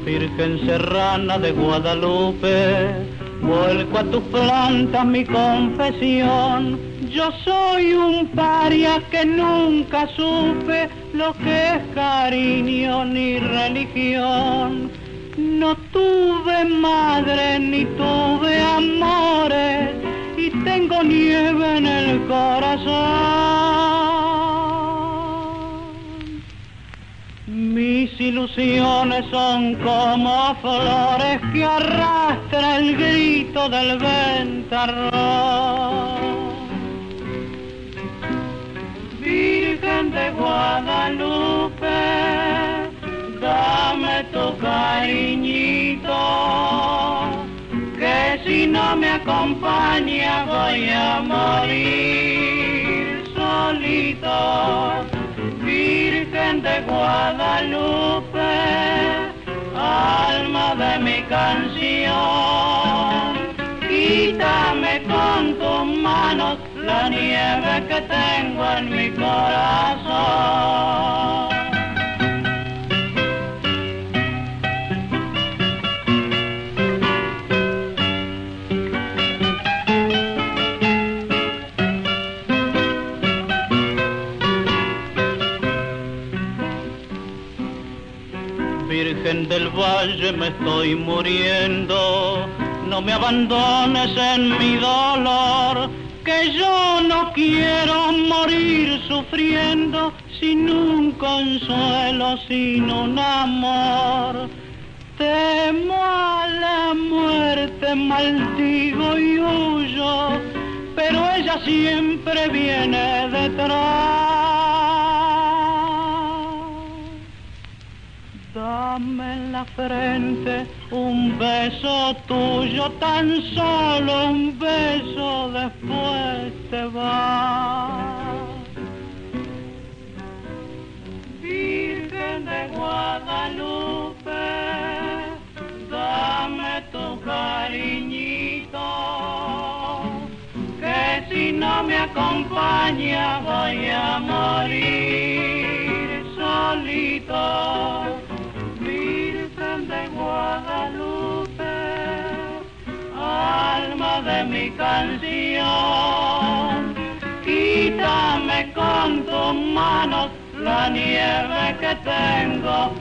Virgen serrana de Guadalupe, vuelco a tus plantas mi confesión. Yo soy un paria que nunca supe lo que es cariño ni religión. No tuve madre ni tuve amores y tengo nieve en el corazón. Mis ilusiones son como flores que arrastra el grito del ventarrón. Virgen de Guadalupe, dame tu cariñito, que si no me acompaña voy a morir solito. Virgen de Guadalupe, alma de mi canción, quítame con tus manos la nieve que tengo en mi corazón. Virgen del Valle, me estoy muriendo, no me abandones en mi dolor, que yo no quiero morir sufriendo sin un consuelo, sin un amor. Temo a la muerte, maldigo y huyo, pero ella siempre viene detrás. Dame en la frente un beso tuyo, tan solo un beso, después te vas. Virgen de Guadalupe, dame tu cariñito, que si no me acompaña voy a morir solito. De Guadalupe, alma de mi canción, quítame con tus manos la nieve que tengo